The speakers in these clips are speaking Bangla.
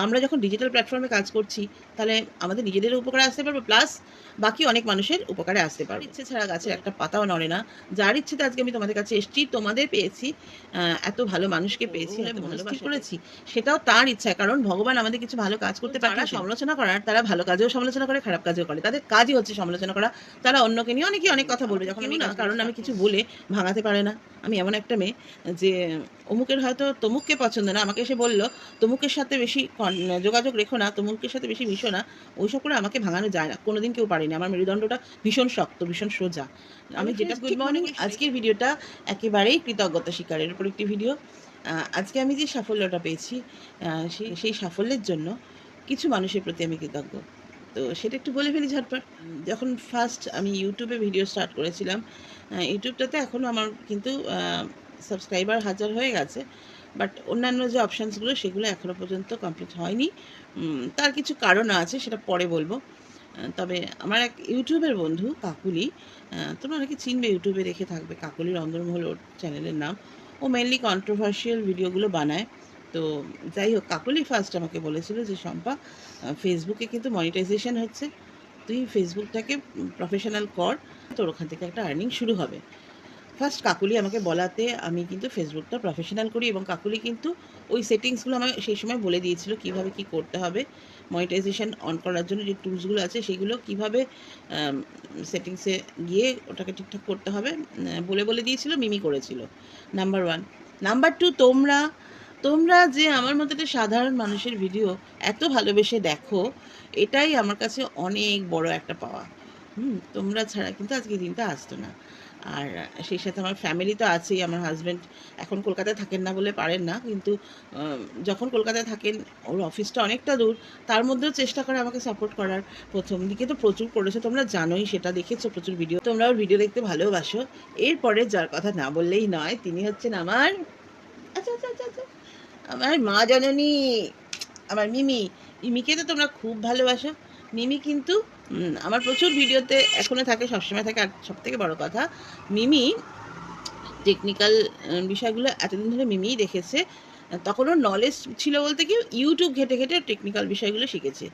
আমরা যখন ডিজিটাল প্ল্যাটফর্মে কাজ করছি তাহলে আমাদের নিজেদের উপকারে আসতে পারবো, প্লাস বাকি অনেক মানুষের উপকারে আসতে পারবো। ইচ্ছে ছাড়া গাছের একটা পাতাও নড়ে না। যার ইচ্ছেতে আজকে আমি তোমাদের কাছে এসেছি, তোমাদের পেয়েছি, এত ভালো মানুষকে পেয়েছি, এত ভালোবাসা করেছি, সেটাও তার ইচ্ছা। কারণ ভগবান আমাদের কিছু ভালো কাজ করতে পারে। সমালোচনা করার, তারা ভালো কাজেও সমালোচনা করে, খারাপ কাজেও করে, তাদের কাজই হচ্ছে সমালোচনা করা। তারা অন্যকে নিয়ে অনেকেই অনেক কথা বলবে, যখন আমি না, কারণ আমি কিছু বলে ভাঙাতে পারে না। আমি এমন একটা মেয়ে যে অমুকের হয়তো তমুককে পছন্দ না, আমাকে এসে বললো তমুকের সাথে বেশি যোগাযোগ রেখো না, তমুকের সাথে বেশি মিশো না, ওইসব করে আমাকে ভাঙানো যায় না, কোনোদিন কেউ পারেনি। আমার মেরুদণ্ডটা ভীষণ শক্ত, ভীষণ সোজা। আমি যেটা গুড মর্নিং, আজকের ভিডিওটা একেবারেই কৃতজ্ঞতা স্বীকারের উপর একটি ভিডিও। আজকে আমি যে সাফল্যটা পেয়েছি, সেই সাফল্যের জন্য কিছু মানুষের প্রতি আমি কৃতজ্ঞ। তো সেটা একটু বলে ফেলি ঝটপট। যখন ফার্স্ট আমি ইউটিউবে ভিডিও স্টার্ট করেছিলাম, ইউটিউবটাতে এখনও আমার কিন্তু সাবস্ক্রাইবার 1000 হয়ে গেছে, বাট অন্যান্য যে অপশানসগুলো সেগুলো এখনও পর্যন্ত কমপ্লিট হয়নি। তার কিছু কারণ আছে, সেটা পরে বলবো। তবে আমার এক ইউটিউবের বন্ধু কাকুলি, তোমরা অনেকে চিনবে, ইউটিউবে রেখে থাকবে, কাকুলির অন্দরমহল ওর চ্যানেলের নাম। ও মেনলি কন্ট্রোভার্সিয়াল ভিডিওগুলো বানায়। তো যাই হোক, কাকুলি ফার্স্ট আমাকে বলেছিল যে শম্পা, ফেসবুকে কিন্তু মনিটাইজেশন হচ্ছে, তুই ফেসবুকটাকে প্রফেশনাল কর, তোর ওখান থেকে একটা আর্নিং শুরু হবে। ফার্স্ট কাকুলি আমাকে বলাতে আমি কিন্তু ফেসবুকটা প্রফেশনাল করি, এবং কাকুলি কিন্তু ওই সেটিংসগুলো আমায় সেই সময় বলে দিয়েছিল কীভাবে কী করতে হবে। মনিটাইজেশন অন করার জন্য যে টুলসগুলো আছে সেগুলো কীভাবে সেটিংসে গিয়ে ওটাকে ঠিকঠাক করতে হবে বলে বলে দিয়েছিল, মিমি করেছিল। নাম্বার 1। নাম্বার 2, তোমরা যে আমার মতো একটা সাধারণ মানুষের ভিডিও এত ভালোবেসে দেখো, এটাই আমার কাছে অনেক বড় একটা পাওয়া। তোমরা ছাড়া কিন্তু আজকে দিনটা আসতো না। আর সেই সাথে আমার ফ্যামিলি তো আছেই। আমার হাজব্যান্ড এখন কলকাতায় থাকেন না বলে পারেন না, কিন্তু যখন কলকাতায় থাকেন, ওর অফিসটা অনেকটা দূর, তার মধ্যেও চেষ্টা করে আমাকে সাপোর্ট করার। প্রথম দিকে তো প্রচুর করেছে, তোমরা জানোই, সেটা দেখেছো, প্রচুর ভিডিও, তোমরা ওর ভিডিও দেখতে ভালোবাসো। এরপরে যার কথা না বললেই নয়, তিনি হচ্ছেন আমার আচ্ছা আচ্ছা আচ্ছা আচ্ছা আমার মা জননী, আমার মিমি। মিমিকে তো তোমরা খুব ভালোবাসো। মিমি কিন্তু আমার প্রচুর ভিডিওতে এখনও থাকে, সবসময় থাকে। আর সবথেকে বড় কথা, মিমি টেকনিক্যাল বিষয়গুলো এতদিন ধরে মিমিই দেখেছে। তখন ওর নলেজ ছিল বলতে কি, ইউটিউব ঘেটে ঘেটে টেকনিক্যাল বিষয়গুলো শিখেছে।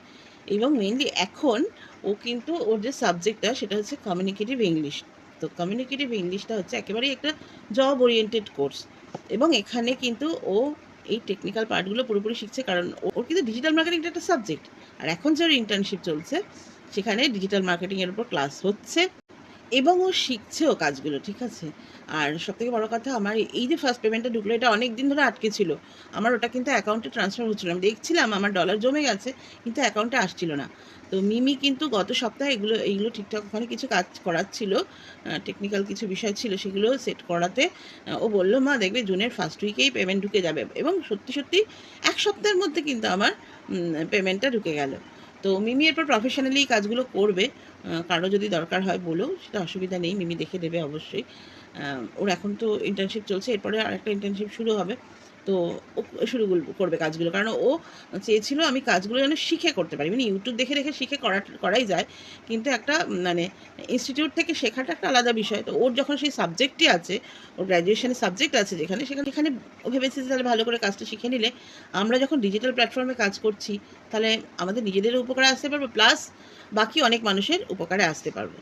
এবং মেনলি এখন ও কিন্তু ওর যে সাবজেক্টটা সেটা হচ্ছে কমিউনিকেটিভ ইংলিশ। তো কমিউনিকেটিভ ইংলিশটা হচ্ছে একেবারেই একটা জব ওরিয়েন্টেড কোর্স, এবং এখানে কিন্তু ও এই টেকনিক্যাল পার্টগুলো পুরোপুরি শিখছে, কারণ ওর কিন্তু ডিজিটাল মার্কেটিংটা একটা সাবজেক্ট। আর এখন যে ওর ইন্টার্নশিপ চলছে, সেখানে ডিজিটাল মার্কেটিংয়ের উপর ক্লাস হচ্ছে, এবং ও শিখছেও কাজগুলো, ঠিক আছে। আর সবথেকে বড় কথা, আমার এই যে ফার্স্ট পেমেন্টটা ঢুকলো, এটা অনেক দিন ধরে আটকে ছিল। আমার ওটা কিন্তু অ্যাকাউন্টে ট্রান্সফার হচ্ছিল, আমি দেখছিলাম আমার ডলার জমে গেছে, কিন্তু অ্যাকাউন্টে আসছিল না। তো মিমি কিন্তু গত সপ্তাহে এইগুলো ঠিকঠাক ওখানে কিছু কাজ করাচ্ছিল, টেকনিক্যাল কিছু বিষয় ছিল, সেগুলো সেট করাতে ও বললো, মা দেখবে জুনের ফার্স্ট উইকেই পেমেন্ট ঢুকে যাবে। এবং সত্যি সত্যি 1 সপ্তাহের মধ্যে কিন্তু আমার পেমেন্টটা ঢুকে গেল। তো মিমি এরপর প্রফেশনালি কাজগুলো করবে। কারো যদি দরকার হয় বলো, সেটা অসুবিধা নেই, মিমি দেখে দেবে অবশ্যই। ওর এখন তো ইন্টার্নশিপ চলছে, এরপরে আরেকটা ইন্টার্নশিপ শুরু হবে। তো ও শুরু করবে কাজগুলো, কারণ ও চেয়েছিল আমি কাজগুলো যেন শিখে করতে পারি। মানে ইউটিউব দেখে দেখে শিখে করাই যায়, কিন্তু একটা মানে ইনস্টিটিউট থেকে শেখাটা একটা আলাদা বিষয়। তো ওর যখন সেই সাবজেক্টই আছে, ওর গ্র্যাজুয়েশনের সাবজেক্ট আছে সেখানে ও ভেবেছে যে তাহলে ভালো করে কাজটা শিখে নিলে আমরা যখন ডিজিটাল প্ল্যাটফর্মে কাজ করছি, তাহলে আমাদের নিজেদেরও উপকারে আসতে পারবো, প্লাস বাকি অনেক মানুষের উপকারে আসতে পারবো।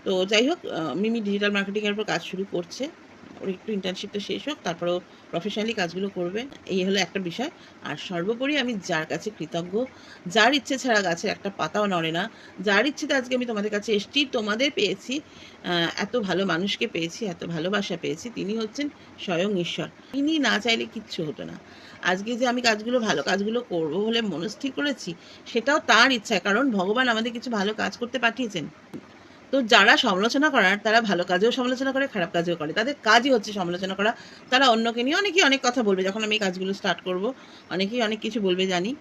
তো যাই হোক, মিমি ডিজিটাল মার্কেটিংয়ের উপর কাজ শুরু করছে। ওর একটু ইন্টার্নশিপটা শেষ হোক, তারপরেও প্রফেশনালি কাজগুলো করবে। এই হলো একটা বিষয়। আর সর্বোপরি আমি যার কাছে কৃতজ্ঞ, যার ইচ্ছে ছাড়া গাছের একটা পাতাও নড়ে না, যার ইচ্ছেতে আজকে আমি তোমাদের কাছে এসেছি, তোমাদের পেয়েছি, এত ভালো মানুষকে পেয়েছি, এত ভালোবাসা পেয়েছি, তিনি হচ্ছেন স্বয়ং ঈশ্বর। তিনি না চাইলে কিচ্ছু হতো না। আজকে যে আমি ভালো কাজগুলো করবো বলে মনস্থির করেছি, সেটাও তার ইচ্ছা, কারণ ভগবান আমাদের কিছু ভালো কাজ করতে পাঠিয়েছেন। তো যারা সমালোচনা করার, তারা ভালো কাজেও সমালোচনা করে, খারাপ কাজেও করে, তাদের কাজই হচ্ছে সমালোচনা করা। তারা অন্যকে নিয়ে অনেকেই অনেক কথা বলবে, যখন আমি এই কাজগুলো স্টার্ট করব, অনেকেই অনেক কিছু বলবে জানি।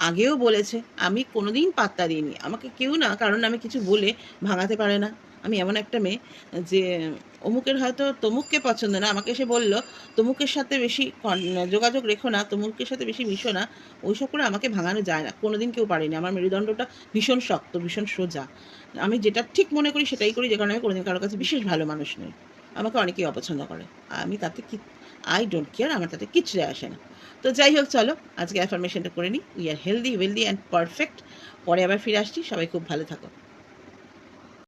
আগেও বলেছে, আমি কোনোদিন পাত্তা দিইনি, আমাকে কেউ না, কারণ আমি কিছু বলে ভাঙাতে পারে না। আমি এমন একটা মেয়ে যে অমুকের হয়তো তমুককে পছন্দ না, আমাকে এসে বললো তমুকের সাথে বেশি যোগাযোগ রেখো না, তমুকের সাথে বেশি মিশো না, ওইসব করে আমাকে ভাঙানো যায় না, কোনোদিন কেউ পারেনি। আমার মেরুদণ্ডটা ভীষণ শক্ত, ভীষণ সোজা। আমি যেটা ঠিক মনে করি সেটাই করি, যে কারণে আমি কোনোদিন কারোর কাছে বিশেষ ভালো মানুষ নই। আমাকে অনেকেই অপছন্দ করে, আমি তাতে কি, আই ডোন্ট কেয়ার, আমার তাতে কিচ্ছু যায় আসে না। তো যাই হোক, চলো আজকে অ্যাফার্মেশনটা করে নিই। We are healthy, wealthy and perfect. পরে আবার ফিরে আসছি। সবাই খুব ভালো থাকো।